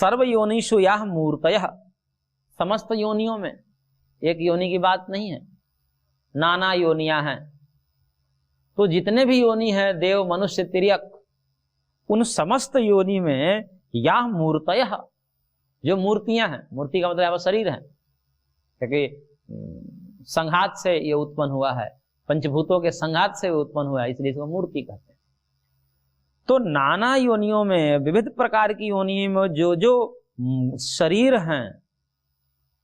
सर्व योनिषु यह मूर्तयः, समस्त योनियों में, एक योनि की बात नहीं है, नाना योनियां हैं। तो जितने भी योनि हैं, देव मनुष्य तिर्यक, उन समस्त योनि में यह मूर्तयः, जो मूर्तियां हैं, मूर्ति का मतलब यहाँ पर शरीर है, क्योंकि संघात से ये उत्पन्न हुआ है, पंचभूतों के संघात से उत्पन्न हुआ है, इसलिए इसको मूर्ति कहते हैं। तो नाना योनियों में, विविध प्रकार की योनियों में जो जो शरीर हैं,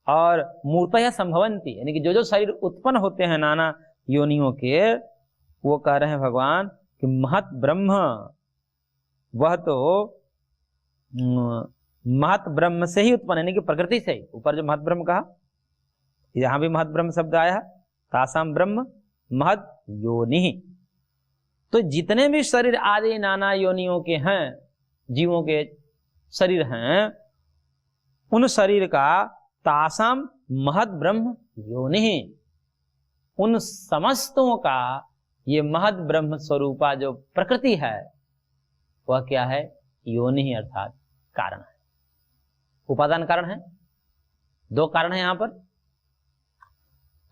और मूर्तयः संभवन्ति, यानी कि जो जो शरीर उत्पन्न होते हैं नाना योनियों के, वो कह रहे हैं भगवान कि महत ब्रह्म, वह तो महत ब्रह्म से ही उत्पन्न, यानी कि प्रकृति से ही। ऊपर जो महत ब्रह्म कहा, यहां भी महत ब्रह्म शब्द आया है, तासाम ब्रह्म महत योनि। तो जितने भी शरीर आदि नाना योनियों के हैं, जीवों के शरीर हैं, उन शरीर का तासाम महत ब्रह्म योनि, उन समस्तों का ये महत ब्रह्म स्वरूपा जो प्रकृति है, वह क्या है? योनि, अर्थात कारण है, उपादान कारण है। दो कारण है यहां पर।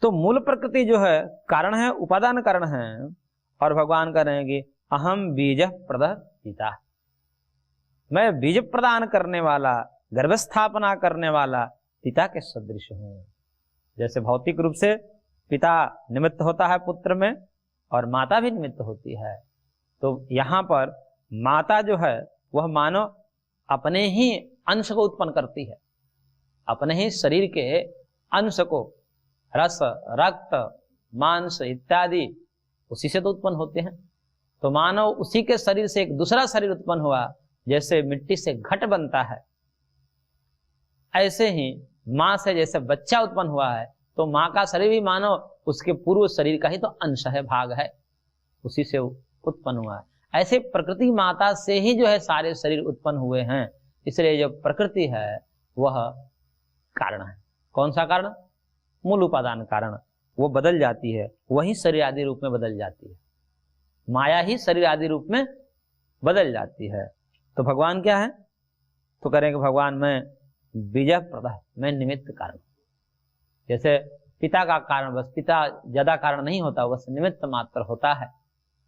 तो मूल प्रकृति जो है कारण है, उपादान कारण है। और भगवान कह रहे हैं कि अहम बीज प्रदः पिता, मैं बीज प्रदान करने वाला, गर्भस्थापना करने वाला पिता के सदृश हूं। जैसे भौतिक रूप से पिता निमित्त होता है पुत्र में, और माता भी निमित्त होती है, तो यहां पर माता जो है वह मानो अपने ही अंश को उत्पन्न करती है, अपने ही शरीर के अंश को, रस, रक्त, मांस इत्यादि उसी से तो उत्पन्न होते हैं। तो मानो उसी के शरीर से एक दूसरा शरीर उत्पन्न हुआ, जैसे मिट्टी से घट बनता है, ऐसे ही मां से जैसे बच्चा उत्पन्न हुआ है, तो मां का शरीर भी मानो उसके पूर्व शरीर का ही तो अंश है, भाग है, उसी से उत्पन्न हुआ है। ऐसे प्रकृति माता से ही जो है सारे शरीर उत्पन्न हुए हैं, इसलिए जो प्रकृति है वह कारण है। कौन सा कारण? मूल उपादान कारण। वो बदल जाती है, वही शरीर आदि रूप में बदल जाती है, माया ही शरीर आदि रूप में बदल जाती है। तो भगवान क्या है? तो करेंगे भगवान मैं बीज प्रदः, मैं निमित्त कारण। जैसे पिता का कारण, बस पिता ज्यादा कारण नहीं होता, बस निमित्त मात्र होता है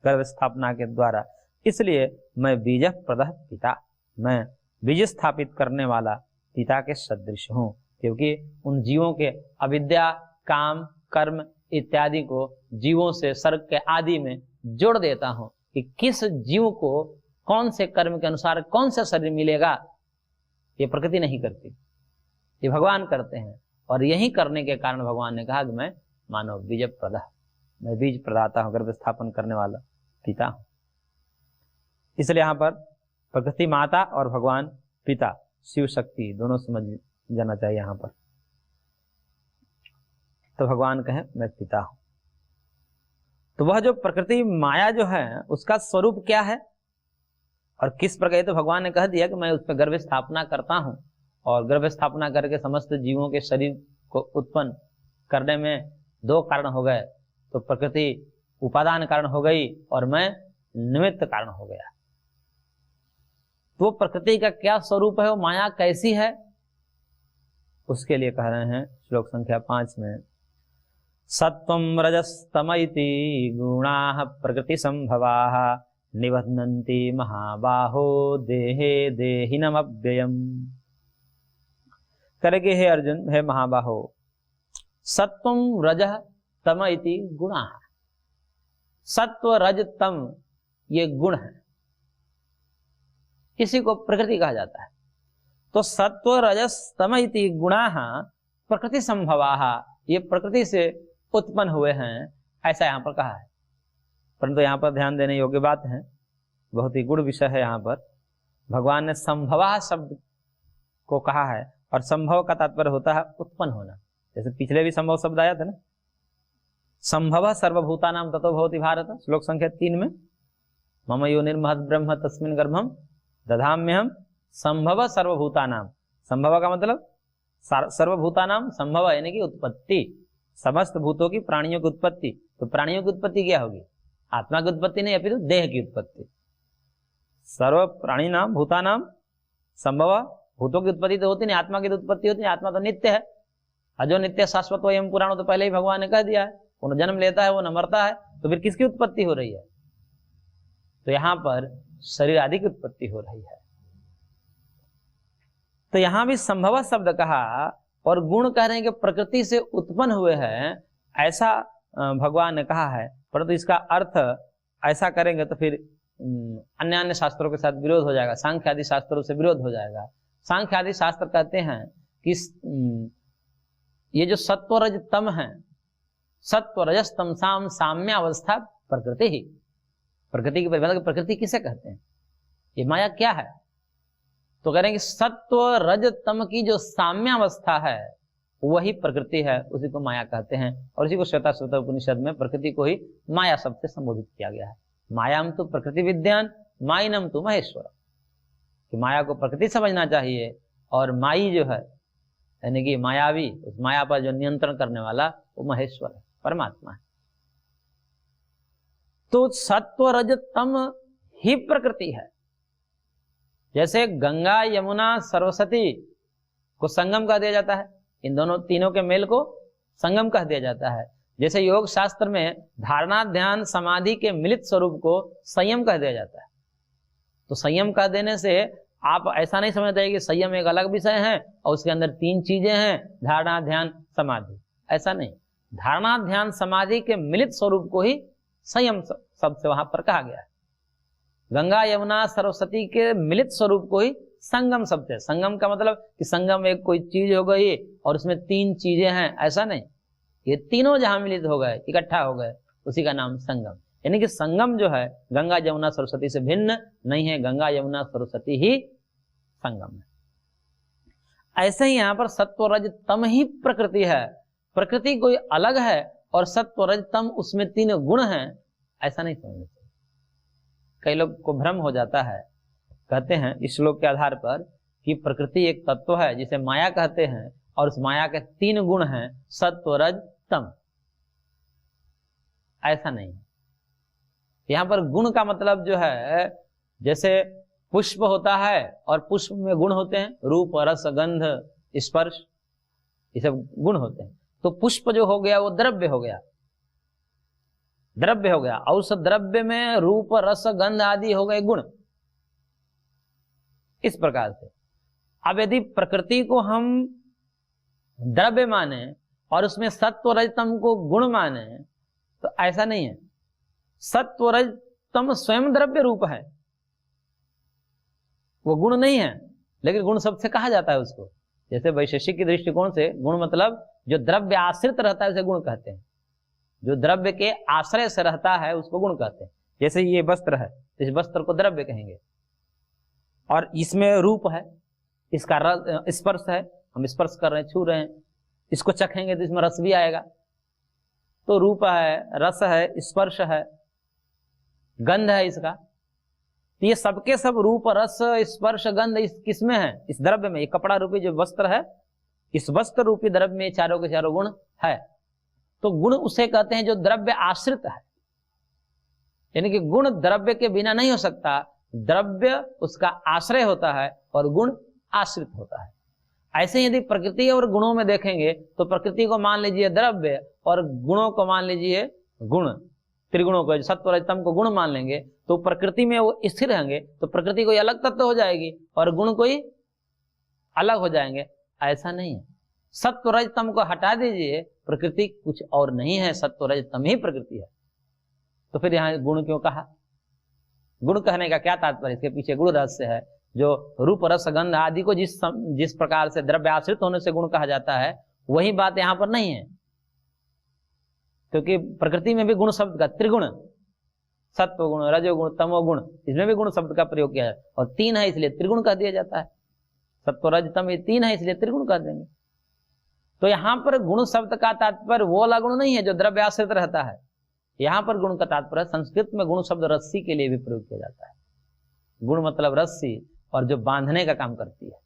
गर्भ स्थापना के द्वारा, इसलिए मैं बीज प्रदः पिता, मैं बीज स्थापित करने वाला पिता के सदृश हूं। क्योंकि उन जीवों के अविद्या, काम, कर्म इत्यादि को जीवों से सर्ग के आदि में जोड़ देता हूं कि किस जीव को कौन से कर्म के अनुसार कौन सा शरीर मिलेगा, ये प्रकृति नहीं करती, ये भगवान करते हैं। और यही करने के कारण भगवान ने कहा कि मैं मानव बीज प्रदः, मैं बीज प्रदाता हूं, गर्भ स्थापन करने वाला पिता हूं। इसलिए यहां पर प्रकृति माता और भगवान पिता, शिव शक्ति दोनों समझ जाना चाहिए यहां पर। तो भगवान कहे मैं पिता हूं। तो वह जो प्रकृति माया जो है उसका स्वरूप क्या है और किस प्रकार, तो भगवान ने कह दिया कि मैं उस पर गर्भ स्थापना करता हूं, और गर्भ स्थापना करके समस्त जीवों के शरीर को उत्पन्न करने में दो कारण हो गए। तो प्रकृति उपादान कारण हो गई और मैं निमित्त कारण हो गया। तो प्रकृति का क्या स्वरूप है, वो माया कैसी है, उसके लिए कह रहे हैं श्लोक संख्या 5 में, सत्वं रजस्तम इति गुणाः प्रकृति संभवाः निबध्नन्ति महाबाहो देहे देहिनमव्ययम्। करेंगे हे अर्जुन, हे महाबाहो, सत्वं रजः तम इति गुणाः, सत्व रज तम ये गुण है, इसी को प्रकृति कहा जाता है। तो सत्व रजस तम इति गुणाः प्रकृति संभवाः, ये प्रकृति से उत्पन्न हुए हैं, ऐसा यहां पर कहा है। परंतु यहां पर ध्यान देने योग्य बात है, बहुत ही गुड़ विषय है। यहां पर भगवान ने संभवा शब्द को कहा है, और संभव का तात्पर्य होता है उत्पन्न होना। जैसे पिछले भी संभव शब्द आया था ना, संभव सर्वभूतानां ततो भवति भारत, श्लोक संख्या 3 में, मम योनिर्महद् ब्रह्म तस्मिन् गर्भं दधाम्यहम् संभव सर्वभूतानां। संभव का मतलब सर्वभूतानां संभव यानी कि उत्पत्ति, समस्त भूतों की, प्राणियों की उत्पत्ति। तो प्राणियों की उत्पत्ति क्या होगी? आत्मा की उत्पत्ति नहीं, अपितु देह की उत्पत्ति। सर्व प्राणी नाम भूतानाम संभव भूतों की उत्पत्ति तो होती नहीं, आत्मा की तो उत्पत्ति होती नहीं, आत्मा तो नित्य है। अजो नित्य शाश्वत वो एवं पुराण, तो पहले ही भगवान ने कह दिया है, वो न जन्म लेता है वो न मरता है, तो फिर किसकी उत्पत्ति हो रही है? तो यहां पर शरीर आदि की उत्पत्ति हो रही है। तो यहां भी संभव शब्द कहा और गुण कह रहे हैं कि प्रकृति से उत्पन्न हुए हैं, ऐसा भगवान ने कहा है। परंतु इसका अर्थ ऐसा करेंगे तो फिर अन्य अन्य शास्त्रों के साथ विरोध हो जाएगा, सांख्य आदि शास्त्रों से विरोध हो जाएगा। सांख्य आदि शास्त्र कहते हैं कि ये जो सत्व रज तम है, सत्व रजस तमसाम साम्य अवस्था प्रकृति ही, प्रकृति की परिभाषा, प्रकृति किसे कहते हैं? ये माया क्या है? तो कह रहे हैं कि सत्व रज तम की जो साम्य अवस्था है वही प्रकृति है, उसी को माया कहते हैं। और इसी को श्वेताश्वतर उपनिषद में प्रकृति को ही माया शब्द से संबोधित किया गया है। मायाम तो प्रकृति विद्यान माइनम तो महेश्वर, कि माया को प्रकृति समझना चाहिए और माई जो है यानी कि मायावी, उस माया पर जो नियंत्रण करने वाला वो महेश्वर है, परमात्मा है। तो सत्व रज तम ही प्रकृति है। जैसे गंगा यमुना सरस्वती को संगम कह दिया जाता है, इन दोनों तीनों के मेल को संगम कह दिया जाता है। जैसे योग शास्त्र में धारणा ध्यान समाधि के मिलित स्वरूप को संयम कह दिया जाता है। तो संयम कह देने से आप ऐसा नहीं समझना चाहिए कि संयम एक अलग विषय है और उसके अंदर तीन चीजें हैं, धारणा ध्यान समाधि, ऐसा नहीं। धारणा ध्यान समाधि के मिलित स्वरूप को ही संयम शब्द से वहां पर कहा गया है। गंगा यमुना सरस्वती के मिलित स्वरूप को ही संगम शब्द है। संगम का मतलब कि संगम एक कोई चीज हो गई और उसमें तीन चीजें हैं, ऐसा नहीं। ये तीनों जहां मिलित हो गए, इकट्ठा हो गए, उसी का नाम संगम। यानी कि संगम जो है गंगा यमुना सरस्वती से भिन्न नहीं है, गंगा यमुना सरस्वती ही संगम है। ऐसे ही यहां पर सत्व रज तम ही प्रकृति है। प्रकृति कोई अलग है और सत्व रज तम उसमें तीन गुण हैं, ऐसा नहीं समझना चाहिए। कई लोग को भ्रम हो जाता है, कहते हैं इस श्लोक के आधार पर कि प्रकृति एक तत्व है जिसे माया कहते हैं और उस माया के तीन गुण हैं, सत्व रज तम। ऐसा नहीं। यहां पर गुण का मतलब जो है, जैसे पुष्प होता है और पुष्प में गुण होते हैं, रूप रस गंध स्पर्श, ये सब गुण होते हैं। तो पुष्प जो हो गया वो द्रव्य हो गया, द्रव्य हो गया, और उस द्रव्य में रूप रस गंध आदि हो गए गुण। इस प्रकार से अब यदि प्रकृति को हम द्रव्य माने और उसमें सत्व रजतम को गुण माने तो ऐसा नहीं है। सत्व रजतम स्वयं द्रव्य रूप है, वो गुण नहीं है, लेकिन गुण शब्द से कहा जाता है उसको। जैसे वैशेषिक के दृष्टिकोण से गुण मतलब जो द्रव्य आश्रित रहता है उसे गुण कहते हैं, जो द्रव्य के आश्रय से रहता है उसको गुण कहते हैं। जैसे ये वस्त्र है, इस वस्त्र को द्रव्य कहेंगे, और इसमें रूप है, इसका स्पर्श है, हम स्पर्श कर रहे हैं, छू रहे हैं, इसको चखेंगे तो इसमें रस भी आएगा। तो रूप है, रस है, स्पर्श है, गंध है इसका। तो ये सबके सब रूप रस स्पर्श गंध इस किसमें है? इस द्रव्य में। ये कपड़ा रूपी जो वस्त्र है, इस वस्त्र रूपी द्रव्य में चारों के चारों गुण है। तो गुण उसे कहते हैं जो द्रव्य आश्रित है, यानी कि गुण द्रव्य के बिना नहीं हो सकता, द्रव्य उसका आश्रय होता है और गुण आश्रित होता है। ऐसे यदि प्रकृति और गुणों में देखेंगे तो प्रकृति को मान लीजिए द्रव्य और गुणों को मान लीजिए गुण, त्रिगुणों को सत्व रजतम को गुण मान लेंगे तो प्रकृति में वो स्थिर रहेंगे, तो प्रकृति कोई अलग तत्व हो जाएगी और गुण कोई अलग हो जाएंगे। ऐसा नहीं है। सत्व रजतम को हटा दीजिए, प्रकृति कुछ और नहीं है, सत्व रजतम ही प्रकृति है। तो फिर यहाँ गुण क्यों कहा? गुण कहने का क्या तात्पर्य? इसके पीछे गुण रहस्य है। जो रूप रस गंध आदि को जिस प्रकार से द्रव्य आश्रित होने से गुण कहा जाता है, वही बात यहाँ पर नहीं है। क्योंकि प्रकृति में भी गुण शब्द का त्रिगुण, सत्व गुण, रजोगुण, तमोगुण, इसमें भी गुण शब्द का प्रयोग किया है और तीन है इसलिए त्रिगुण कह दिया जाता है। सत्व रज तम ये तीन है इसलिए त्रिगुण कह देंगे। तो यहाँ पर गुण शब्द का तात्पर्य वो वाला गुण नहीं है जो द्रव्य आश्रित रहता है। यहाँ पर गुण का तात्पर्य, संस्कृत में गुण शब्द रस्सी के लिए भी प्रयोग किया जाता है। गुण मतलब रस्सी, और जो बांधने का काम करती है।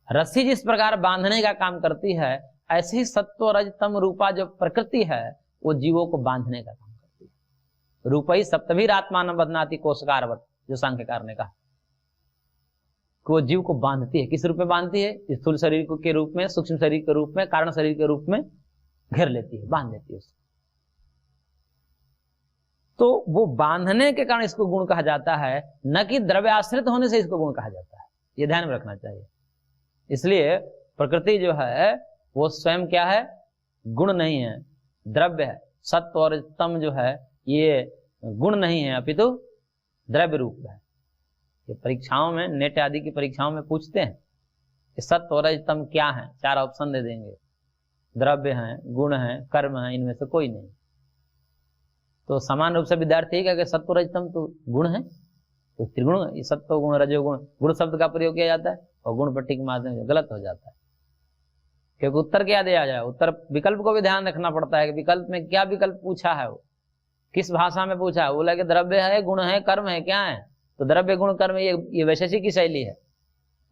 रस्सी जिस प्रकार बांधने का काम करती है, ऐसे ही सत्व रजतम रूपा जो प्रकृति है वो जीवों को बांधने का काम करती है। रूप ही सप्तभिरात्मान बध्नाति कोशकारवत, जो सांख्यकार ने कहा। कि वो जीव को बांधती है। किस रूप में बांधती है? स्थूल शरीर के रूप में, सूक्ष्म शरीर के रूप में, कारण शरीर के रूप में घेर लेती है, बांध लेती है उसको। तो वो बांधने के कारण इसको गुण कहा जाता है, न कि द्रव्य आश्रित होने से इसको गुण कहा जाता है। ये ध्यान में रखना चाहिए। इसलिए प्रकृति जो है वो स्वयं क्या है? गुण नहीं है, द्रव्य है। सत्व और तम जो है ये गुण नहीं है, अपितु द्रव्य रूप है। ये परीक्षाओं में, नेट आदि की परीक्षाओं में पूछते हैं कि सत्व और तम क्या है, 4 ऑप्शन दे देंगे। द्रव्य हैं, गुण हैं, कर्म हैं, इनमें से कोई नहीं। तो समान रूप से विद्यार्थी का सत्व रजतम तो गुण है, तो त्रिगुण, ये सत्व गुण रजोगुण, गुण शब्द का प्रयोग किया जाता है और गुण पट्टी के माध्यम से गलत हो जाता है। क्योंकि उत्तर क्या दिया जाए, उत्तर विकल्प को भी ध्यान रखना पड़ता है कि विकल्प में क्या विकल्प पूछा है, वो किस भाषा में पूछा है। बोला कि द्रव्य है, गुण है, कर्म है, क्या है? तो द्रव्य गुण कर्म ये वैशेषिक की शैली है,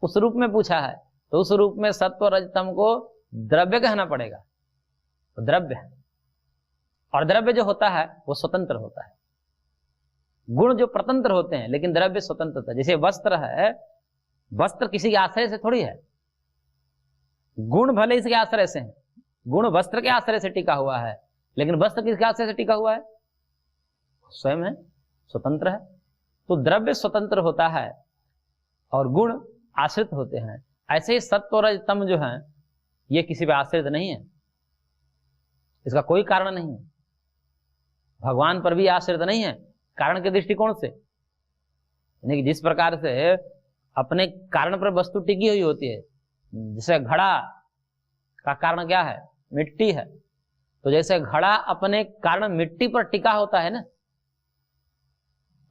उस रूप में पूछा है, तो उस रूप में सत्व रजतम को द्रव्य कहना पड़ेगा। तो द्रव्य है, और द्रव्य जो होता है वो स्वतंत्र होता है। गुण जो प्रतंत्र होते हैं, लेकिन द्रव्य स्वतंत्र होता है। जैसे वस्त्र है, वस्त्र किसी के आश्रय से थोड़ी है। गुण भले इसके आश्रय से है, गुण वस्त्र के आश्रय से टिका हुआ है, लेकिन वस्त्र किसके आश्रय से टिका हुआ है? स्वयं है, स्वतंत्र है। तो द्रव्य स्वतंत्र होता है और गुण आश्रित होते हैं। ऐसे ही सत्व और तम जो है ये किसी पे आश्रित नहीं है, इसका कोई कारण नहीं है। भगवान पर भी आश्रित नहीं है, कारण के दृष्टिकोण से। यानी कि जिस प्रकार से अपने कारण पर वस्तु टिकी हुई होती है, जैसे घड़ा का कारण क्या है? मिट्टी है। तो जैसे घड़ा अपने कारण मिट्टी पर टिका होता है ना,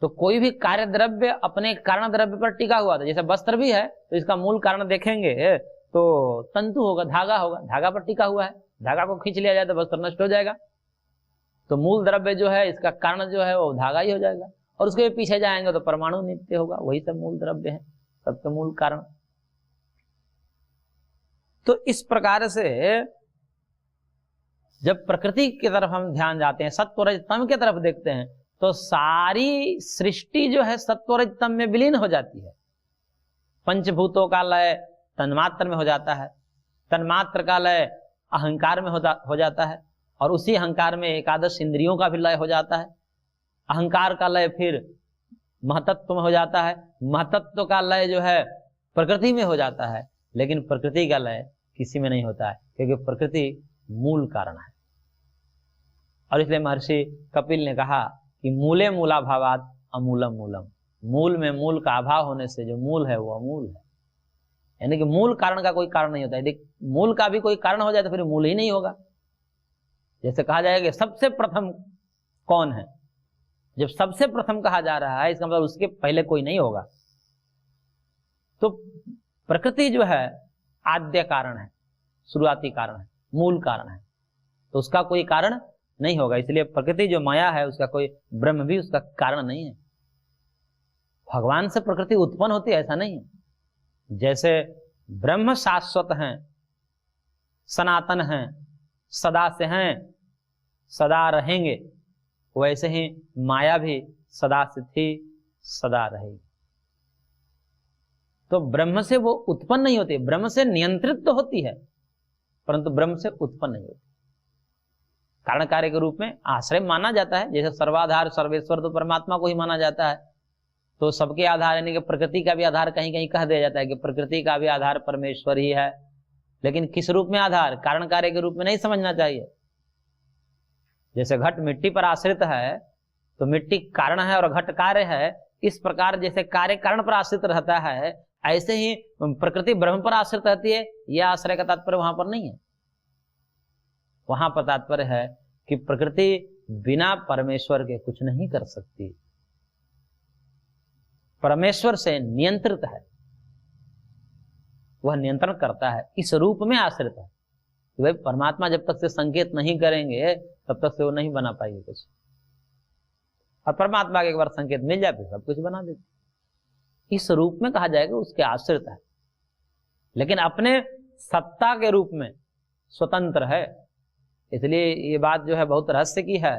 तो कोई भी कार्य द्रव्य अपने कारण द्रव्य पर टिका हुआ था। जैसे वस्त्र भी है, तो इसका मूल कारण देखेंगे तो तंतु होगा, धागा होगा, धागा पर टिका हुआ है। धागा को खींच लिया जाए तो वस्त्र नष्ट हो जाएगा। तो मूल द्रव्य जो है, इसका कारण जो है वो धागा ही हो जाएगा, और उसके पीछे जाएंगे तो परमाणु नित्य होगा। वही सब मूल द्रव्य है, सबके मूल कारण। तो इस प्रकार से जब प्रकृति की तरफ हम ध्यान जाते हैं, सत्व रज तम की तरफ देखते हैं, तो सारी सृष्टि जो है सत्व रज तम में विलीन हो जाती है। पंचभूतों का लय तन्मात्र में हो जाता है, तन्मात्र का लय अहंकार में हो जाता है, और उसी अहंकार में एकादश इंद्रियों का भी लय हो जाता है। अहंकार का लय फिर महतत्व में हो जाता है, महतत्व का लय जो है प्रकृति में हो जाता है। लेकिन प्रकृति का लय किसी में नहीं होता है, क्योंकि प्रकृति मूल कारण है। और इसलिए महर्षि कपिल ने कहा कि मूले मूलाभावात अमूलम मूलम। मूल में मूल का अभाव होने से जो मूल है वो अमूल है। यानी कि मूल कारण का कोई कारण नहीं होता है। यदि मूल का भी कोई कारण हो जाए तो फिर मूल ही नहीं होगा। जैसे कहा जाएगा सबसे प्रथम कौन है, जब सबसे प्रथम कहा जा रहा है, इसका मतलब उसके पहले कोई नहीं होगा। तो प्रकृति जो है आद्य कारण है, शुरुआती कारण है, मूल कारण है, तो उसका कोई कारण नहीं होगा। इसलिए प्रकृति जो माया है उसका कोई ब्रह्म भी उसका कारण नहीं है। भगवान से प्रकृति उत्पन्न होती है ऐसा नहीं है। जैसे ब्रह्म शाश्वत हैं, सनातन हैं, सदा से हैं, सदा रहेंगे, वैसे ही माया भी सदा से थी, सदा रहेगी। तो ब्रह्म से वो उत्पन्न नहीं होती, ब्रह्म से नियंत्रित तो होती है, परंतु ब्रह्म से उत्पन्न नहीं होती। कारण कार्य के रूप में आश्रय माना जाता है। जैसे सर्वाधार सर्वेश्वर तो परमात्मा को ही माना जाता है, तो सबके आधार यानी कि प्रकृति का भी आधार कहीं कहीं कह दिया जाता है कि प्रकृति का भी आधार परमेश्वर ही है। लेकिन किस रूप में आधार? कारण कार्य के रूप में नहीं समझना चाहिए। जैसे घट मिट्टी पर आश्रित है तो मिट्टी कारण है और घट कार्य है। इस प्रकार जैसे कार्य कारण पर आश्रित रहता है, ऐसे ही प्रकृति ब्रह्म पर आश्रित रहती है। यह आश्रय का तात्पर्य वहां पर नहीं है। वहां पर तात्पर्य है कि प्रकृति बिना परमेश्वर के कुछ नहीं कर सकती, परमेश्वर से नियंत्रित है, वह नियंत्रण करता है, इस रूप में आश्रित है। तो भाई परमात्मा जब तक से संकेत नहीं करेंगे तब तक से वो नहीं बना पाएंगे कुछ, और परमात्मा के एक बार संकेत मिल जाए फिर सब कुछ बना देते। इस रूप में कहा जाएगा उसके आश्रित है, लेकिन अपने सत्ता के रूप में स्वतंत्र है। इसलिए ये बात जो है बहुत रहस्य की है,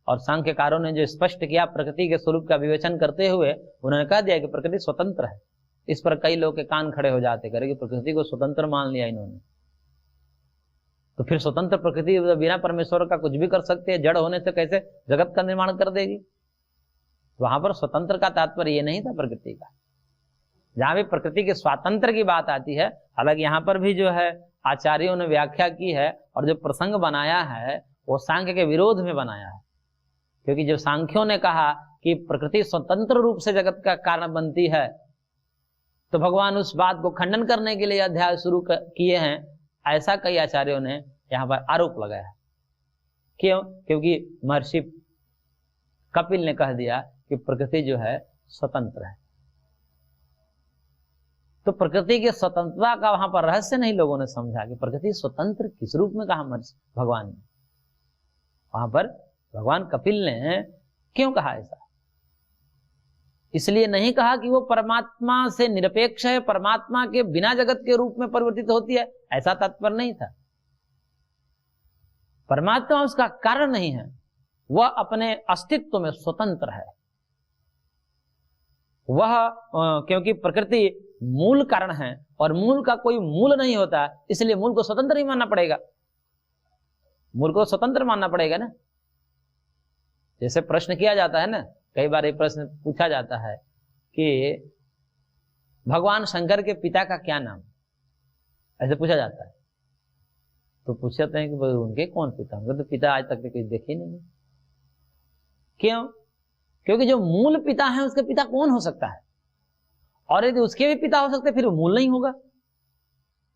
और सांख्यकारों ने जो स्पष्ट किया प्रकृति के स्वरूप का विवेचन करते हुए उन्होंने कह दिया कि प्रकृति स्वतंत्र है, इस पर कई लोग के कान खड़े हो जाते, करें कि प्रकृति को स्वतंत्र मान लिया इन्होंने, तो फिर स्वतंत्र प्रकृति बिना परमेश्वर का कुछ भी कर सकती है, जड़ होने से कैसे जगत का निर्माण कर देगी। वहां पर स्वतंत्र का तात्पर्य ये नहीं था प्रकृति का। जहां भी प्रकृति के स्वातंत्र की बात आती है, हालांकि यहाँ पर भी जो है आचार्यों ने व्याख्या की है और जो प्रसंग बनाया है वो सांख्य के विरोध में बनाया है, क्योंकि जब सांख्यों ने कहा कि प्रकृति स्वतंत्र रूप से जगत का कारण बनती है, तो भगवान उस बात को खंडन करने के लिए अध्याय शुरू किए हैं, ऐसा कई आचार्यों ने यहाँ पर आरोप लगाया। क्यों? क्योंकि महर्षि कपिल ने कह दिया कि प्रकृति जो है स्वतंत्र है। तो प्रकृति की स्वतंत्रता का वहां पर रहस्य नहीं लोगों ने समझा कि प्रकृति स्वतंत्र किस रूप में कहा भगवान ने। वहां पर भगवान कपिल ने क्यों कहा ऐसा? इसलिए नहीं कहा कि वो परमात्मा से निरपेक्ष है, परमात्मा के बिना जगत के रूप में परिवर्तित होती है, ऐसा तात्पर्य नहीं था। परमात्मा उसका कारण नहीं है, वह अपने अस्तित्व में स्वतंत्र है। वह क्योंकि प्रकृति मूल कारण है और मूल का कोई मूल नहीं होता, इसलिए मूल को स्वतंत्र ही मानना पड़ेगा। मूल को स्वतंत्र मानना पड़ेगा ना। जैसे प्रश्न किया जाता है ना, कई बार ये प्रश्न पूछा जाता है कि भगवान शंकर के पिता का क्या नाम, ऐसे पूछा जाता है। तो पूछते हैं कि उनके कौन पिता, उनके तो पिता आज तक कोई देखे नहीं। क्यों? क्योंकि जो मूल पिता है उसके पिता कौन हो सकता है? और यदि उसके भी पिता हो सकते फिर वो मूल नहीं होगा,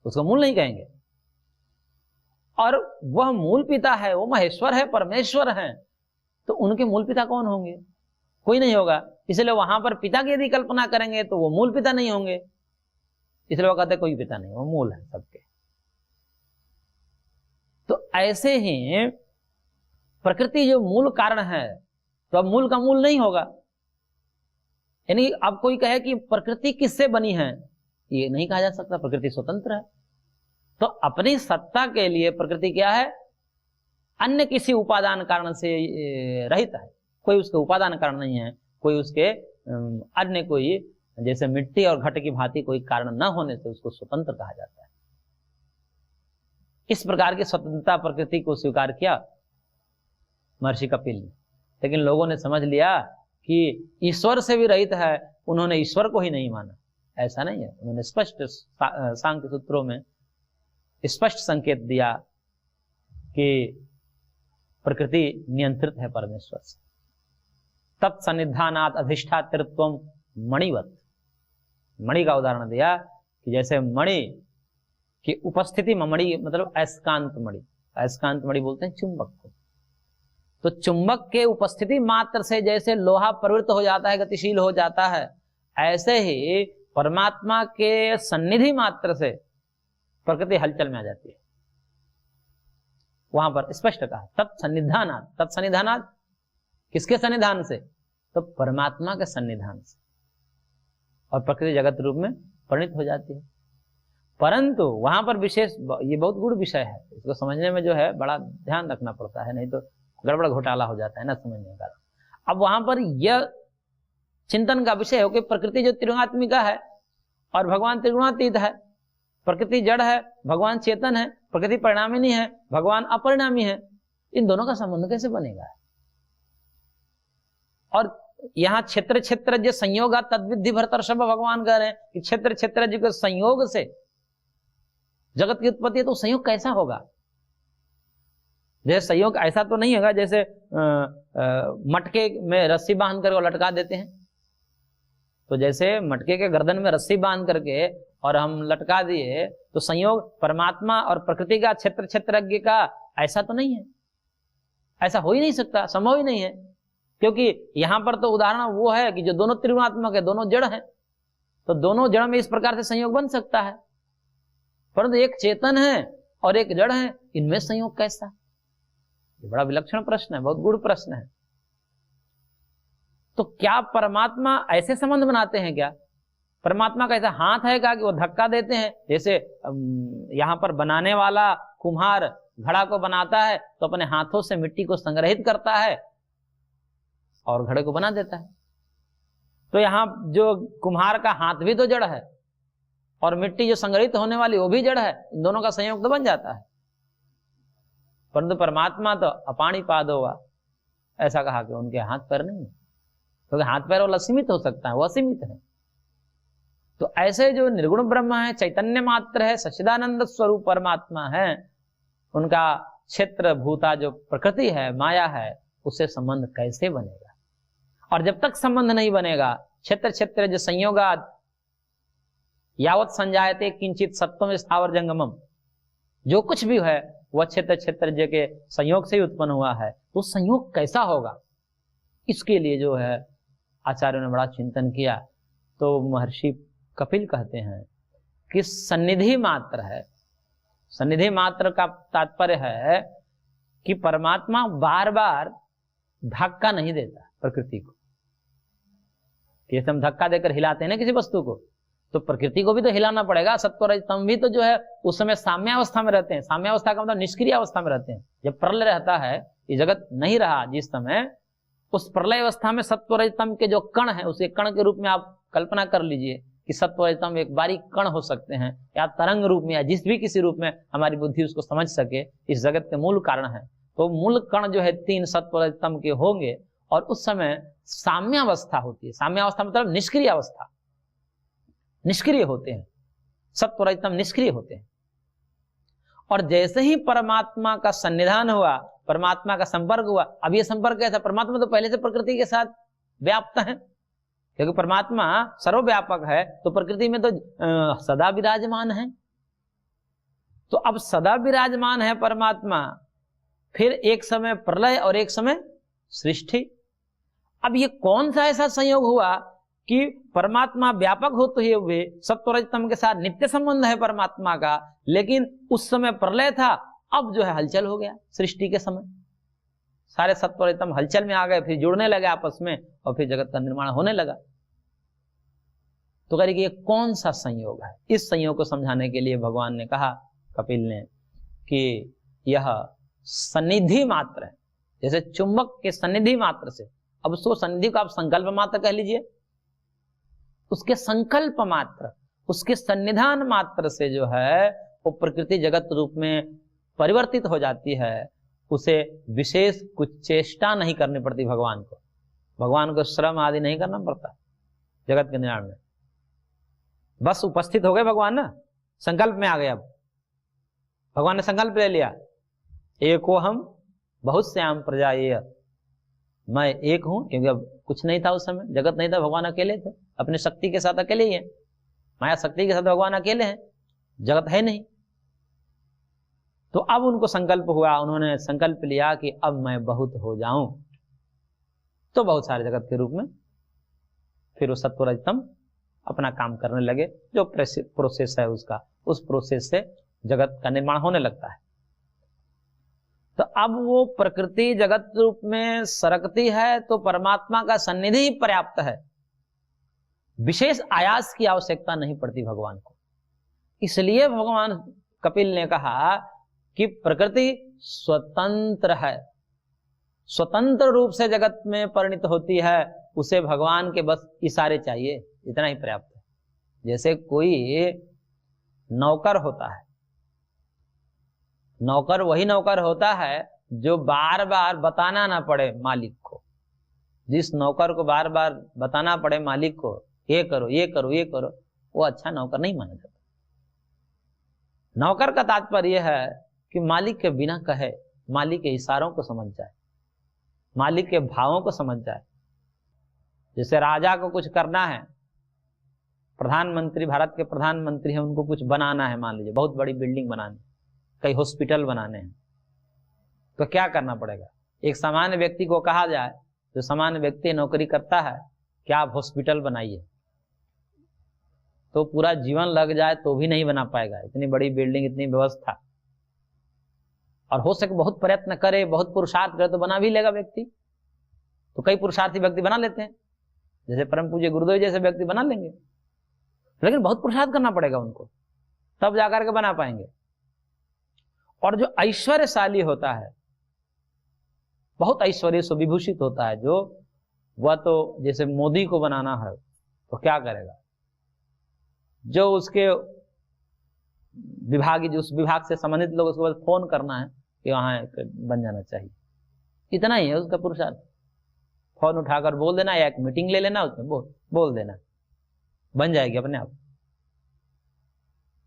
उसको मूल नहीं कहेंगे। और वह मूल पिता है, वो महेश्वर है, परमेश्वर है, तो उनके मूल पिता कौन होंगे? कोई नहीं होगा। इसलिए वहां पर पिता की यदि कल्पना करेंगे तो वो मूल पिता नहीं होंगे, इसलिए वो कहते कोई पिता नहीं, वो मूल है सबके। तो ऐसे ही प्रकृति जो मूल कारण है, तो अब मूल का मूल नहीं होगा। यानी अब कोई कहे कि प्रकृति किससे बनी है, ये नहीं कहा जा सकता, प्रकृति स्वतंत्र है। तो अपनी सत्ता के लिए प्रकृति क्या है? अन्य किसी उपादान कारण से रहित है, कोई उसके उपादान कारण नहीं है, कोई उसके अन्य कोई जैसे मिट्टी और घट की भांति कोई कारण न होने से उसको स्वतंत्र कहा जाता है। इस प्रकार की स्वतंत्रता प्रकृति को स्वीकार किया महर्षि कपिल ने, लेकिन लोगों ने समझ लिया कि ईश्वर से भी रहित है, उन्होंने ईश्वर को ही नहीं माना। ऐसा नहीं है, उन्होंने स्पष्ट सांख्य सूत्रों में स्पष्ट संकेत दिया कि प्रकृति नियंत्रित है परमेश्वर से। तत्सन्निधानात् अधिष्ठातृत्वम मणिवत, मणि का उदाहरण दिया कि जैसे मणि की उपस्थिति में, मणि मतलब अयस्कांत मणि, अयस्कांत मणि बोलते हैं चुंबक को, तो चुंबक के उपस्थिति मात्र से जैसे लोहा प्रवृत्त हो जाता है, गतिशील हो जाता है, ऐसे ही परमात्मा के सन्निधि मात्र से प्रकृति हलचल में आ जाती है। वहां पर स्पष्ट कहा तत्सन्निधानात्, तत्सन्निधानात् किसके सन्निधान से? तो परमात्मा के सन्निधान से, और प्रकृति जगत रूप में परिणित हो जाती है। परंतु वहां पर विशेष, ये बहुत गूढ़ विषय है, इसको समझने में जो है बड़ा ध्यान रखना पड़ता है, नहीं तो गड़बड़ घोटाला हो जाता है ना समझने का। अब वहां पर यह चिंतन का विषय हो कि प्रकृति जो त्रिगुणात्मिका है और भगवान त्रिगुणातीत है, प्रकृति जड़ है, भगवान चेतन है, प्रकृति परिणामिनी है, भगवान अपरिणामी है, इन दोनों का संबंध कैसे बनेगा? और यहाँ क्षेत्र क्षेत्रज्ञ संयोग तद्विद्धि भरतर्षभ, भगवान कह रहे हैं कि क्षेत्र क्षेत्रज्ञ के संयोग से जगत की उत्पत्ति है, तो संयोग कैसा होगा? जैसे संयोग ऐसा तो नहीं होगा जैसे मटके में रस्सी बांध करके लटका देते हैं, तो जैसे मटके के गर्दन में रस्सी बांध करके और हम लटका दिए, तो संयोग परमात्मा और प्रकृति का, क्षेत्र क्षेत्रज्ञ का ऐसा तो नहीं है, ऐसा हो ही नहीं सकता, संभव ही नहीं है। क्योंकि यहां पर तो उदाहरण वो है कि जो दोनों त्रिगुणात्मक है, दोनों जड़ हैं, तो दोनों जड़ में इस प्रकार से संयोग बन सकता है, परंतु एक चेतन है और एक जड़ है, इनमें संयोग कैसा? ये बड़ा विलक्षण प्रश्न है, बहुत गूढ़ प्रश्न है। तो क्या परमात्मा ऐसे संबंध बनाते हैं क्या? परमात्मा का ऐसा हाथ है क्या कि वो धक्का देते हैं? जैसे यहां पर बनाने वाला कुम्हार घड़ा को बनाता है तो अपने हाथों से मिट्टी को संग्रहित करता है और घड़े को बना देता है। तो यहाँ जो कुम्हार का हाथ भी तो जड़ है और मिट्टी जो संग्रहित होने वाली वो भी जड़ है, इन दोनों का संयोग तो बन जाता है। परंतु परमात्मा तो अपाणी पाद हुआ, ऐसा कहा कि उनके हाथ पैर नहीं है, क्योंकि हाथ पैर वाला सीमित हो सकता है, वो असीमित है। तो ऐसे जो निर्गुण ब्रह्म है, चैतन्य मात्र है, सच्चिदानंद स्वरूप परमात्मा है, उनका क्षेत्र भूता जो प्रकृति है, माया है, उससे संबंध कैसे बनेगा? और जब तक संबंध नहीं बनेगा, क्षेत्र क्षेत्र जो संयोगाद यावत संजायते किंचित सत्वम स्थावर जंगमम, जो कुछ भी है वह क्षेत्र क्षेत्र जो के संयोग से ही उत्पन्न हुआ है, तो संयोग कैसा होगा? इसके लिए जो है आचार्यों ने बड़ा चिंतन किया। तो महर्षि कपिल कहते हैं कि सन्निधि मात्र है। सन्निधि मात्र का तात्पर्य है कि परमात्मा बार बार धक्का नहीं देता प्रकृति को। जैसे हम धक्का देकर हिलाते हैं ना किसी वस्तु को, तो प्रकृति को भी तो हिलाना पड़ेगा। सत्व रजतम भी तो जो है उस समय साम्यावस्था में रहते हैं। साम्यावस्था का मतलब निष्क्रिय अवस्था में रहते हैं। जब प्रलय रहता है, ये जगत नहीं रहा जिस समय, उस प्रलय अवस्था में सत्व रजतम के जो कण है, उसे कण के रूप में आप कल्पना कर लीजिए कि सत्व रजतम एक बारीक कण हो सकते हैं, या तरंग रूप में, या जिस भी किसी रूप में हमारी बुद्धि उसको समझ सके, इस जगत के मूल कारण है। तो मूल कण जो है 3 सत्व रजतम के होंगे, और उस समय साम्यावस्था होती है। साम्यावस्था मतलब निष्क्रिय अवस्था, निष्क्रिय होते हैं, सत्व रजतम निष्क्रिय होते हैं। और जैसे ही परमात्मा का सन्निधान हुआ, परमात्मा का संपर्क हुआ, अब ये संपर्क कैसा? परमात्मा तो पहले से प्रकृति के साथ व्याप्त है, क्योंकि परमात्मा सर्वव्यापक है, तो प्रकृति में तो सदा विराजमान है। तो अब सदा विराजमान है परमात्मा, फिर एक समय प्रलय और एक समय सृष्टि। अब ये कौन सा ऐसा संयोग हुआ कि परमात्मा व्यापक होते हुए सत्व रजतम के साथ नित्य संबंध है परमात्मा का, लेकिन उस समय प्रलय था, अब जो है हलचल हो गया सृष्टि के समय, सारे सत्व रजतम हलचल में आ गए, फिर जुड़ने लगे आपस में, और फिर जगत का निर्माण होने लगा। तो कह रही कि ये कौन सा संयोग है? इस संयोग को समझाने के लिए भगवान ने कहा, कपिल ने, कि यह सन्निधि मात्र है। जैसे चुंबक के सन्निधि मात्र से, अब उसको सन्निधि को आप संकल्प मात्र कह लीजिए, उसके संकल्प मात्र, उसके सन्निधान मात्र से जो है वो प्रकृति जगत रूप में परिवर्तित हो जाती है। उसे विशेष कुछ चेष्टा नहीं करनी पड़ती भगवान को। भगवान को श्रम आदि नहीं करना पड़ता जगत के निर्माण में, बस उपस्थित हो गए भगवान ना, संकल्प में आ गए। अब भगवान ने संकल्प ले लिया, एको हम बहुत श्याम प्रजा, ये मैं एक हूं, क्योंकि अब कुछ नहीं था उस समय, जगत नहीं था, भगवान अकेले थे, अपने शक्ति के साथ अकेले ही है, माया शक्ति के साथ भगवान अकेले हैं, जगत है नहीं। तो अब उनको संकल्प हुआ, उन्होंने संकल्प लिया कि अब मैं बहुत हो जाऊं, तो बहुत सारे जगत के रूप में फिर वो सत्व रजतम अपना काम करने लगे। जो प्रोसेस है उसका, उस प्रोसेस से जगत का निर्माण होने लगता है। तो अब वो प्रकृति जगत रूप में सरकती है, तो परमात्मा का सन्निधि ही पर्याप्त है, विशेष आयास की आवश्यकता नहीं पड़ती भगवान को। इसलिए भगवान कपिल ने कहा कि प्रकृति स्वतंत्र है, स्वतंत्र रूप से जगत में परिणित होती है, उसे भगवान के बस इशारे चाहिए, इतना ही पर्याप्त है। जैसे कोई नौकर होता है, नौकर वही नौकर होता है जो बार बार बताना ना पड़े मालिक को। जिस नौकर को बार बार बताना पड़े मालिक को, ये करो ये करो ये करो, वो अच्छा नौकर नहीं माना जाता। नौकर का तात्पर्य है कि मालिक के बिना कहे, मालिक के इशारों को समझ जाए, मालिक के भावों को समझ जाए। जैसे राजा को कुछ करना है, प्रधानमंत्री, भारत के प्रधानमंत्री हैं, उनको कुछ बनाना है, मान लीजिए बहुत बड़ी बिल्डिंग बनानी, कई हॉस्पिटल बनाने हैं, तो क्या करना पड़ेगा? एक सामान्य व्यक्ति को कहा जाए, जो सामान्य व्यक्ति नौकरी करता है, कि आप हॉस्पिटल बनाइए, तो पूरा जीवन लग जाए तो भी नहीं बना पाएगा, इतनी बड़ी बिल्डिंग, इतनी व्यवस्था। और हो सके बहुत प्रयत्न करे, बहुत पुरुषार्थ करे तो बना भी लेगा व्यक्ति। तो कई पुरुषार्थी व्यक्ति बना लेते हैं, जैसे परम पूज्य गुरुदेव जैसे व्यक्ति बना लेंगे, लेकिन बहुत पुरुषार्थ करना पड़ेगा उनको, तब जाकर के बना पाएंगे। और जो ऐश्वर्यशाली होता है, बहुत ऐश्वर्य से विभूषित होता है, जो वह तो जैसे मोदी को बनाना है तो क्या करेगा, जो उसके विभाग, जो उस विभाग से संबंधित लोग, उसको बस फोन करना है कि वहां बन जाना चाहिए, इतना ही है उसका पुरुषार्थ। फोन उठाकर बोल देना या एक मीटिंग ले लेना, उसमें बोल देना, बन जाएगी अपने आप।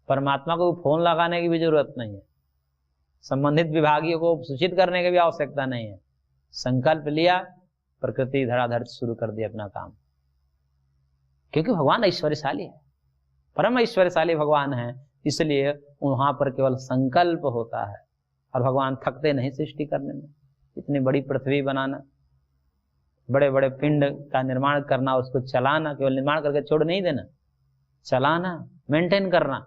परमात्मा को फोन लगाने की भी जरूरत नहीं है, संबंधित विभागियों को सूचित करने की भी आवश्यकता नहीं है। संकल्प लिया, प्रकृति धड़ाधड़ शुरू कर दी अपना काम, क्योंकि भगवान ऐश्वर्यशाली है, परम ऐश्वर्यशाली भगवान है, इसलिए वहां पर केवल संकल्प होता है। और भगवान थकते नहीं सृष्टि करने में। इतनी बड़ी पृथ्वी बनाना, बड़े बड़े पिंड का निर्माण करना, उसको चलाना, केवल निर्माण करके छोड़ नहीं देना, चलाना, मेंटेन करना।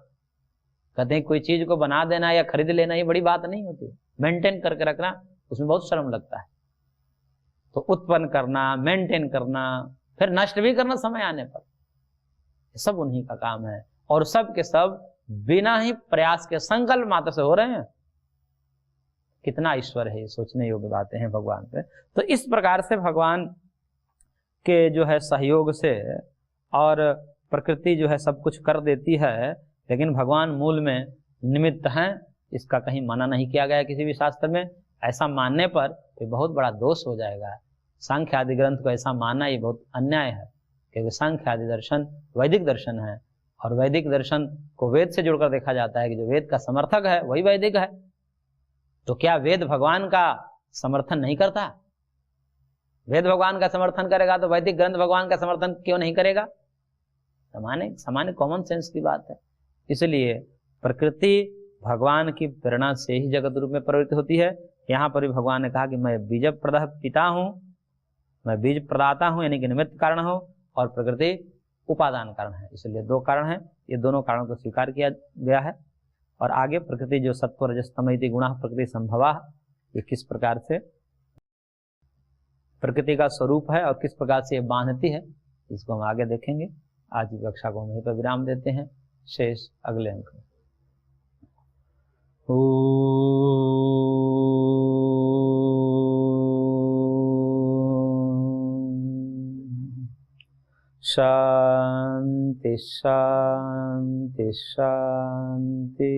कहते हैं कोई चीज को बना देना या खरीद लेना ये बड़ी बात नहीं होती, मेंटेन करके रखना उसमें बहुत श्रम लगता है। तो उत्पन्न करना, मेंटेन करना, फिर नष्ट भी करना समय आने पर, सब उन्हीं का काम है। और सब के सब बिना ही प्रयास के संकल्प मात्र से हो रहे हैं। कितना ईश्वर है, ये सोचने योग्य बातें हैं भगवान पे। तो इस प्रकार से भगवान के जो है सहयोग से और प्रकृति जो है सब कुछ कर देती है, लेकिन भगवान मूल में निमित्त हैं, इसका कहीं माना नहीं किया गया किसी भी शास्त्र में। ऐसा मानने पर ये बहुत बड़ा दोष हो जाएगा। सांख्य आदि ग्रंथ को ऐसा मानना ये बहुत अन्याय है, क्योंकि सांख्य आदि दर्शन वैदिक दर्शन है, और वैदिक दर्शन को वेद से जुड़कर देखा जाता है कि जो वेद का समर्थक है वही वैदिक है। तो क्या वेद भगवान का समर्थन नहीं करता? वेद भगवान का समर्थन करेगा तो वैदिक ग्रंथ भगवान का समर्थन क्यों नहीं करेगा? सामान्य कॉमन सेंस की बात है। इसलिए प्रकृति भगवान की प्रेरणा से ही जगत रूप में प्रवृत्त होती है। यहाँ पर भी भगवान ने कहा कि मैं बीज प्रदाता पिता हूँ, मैं बीज प्रदाता हूँ, यानी कि निमित्त कारण हूँ, और प्रकृति उपादान कारण है। इसलिए दो कारण हैं, ये दोनों कारणों को स्वीकार किया गया है। और आगे प्रकृति जो सत्व रजस तम इति गुणः प्रकृति संभवा, ये किस प्रकार से प्रकृति का स्वरूप है और किस प्रकार से ये बांधती है, इसको हम आगे देखेंगे। आज की कक्षा को हम यहीं पर विराम देते हैं, शेष अगले अंक में। शांति शांति शांति।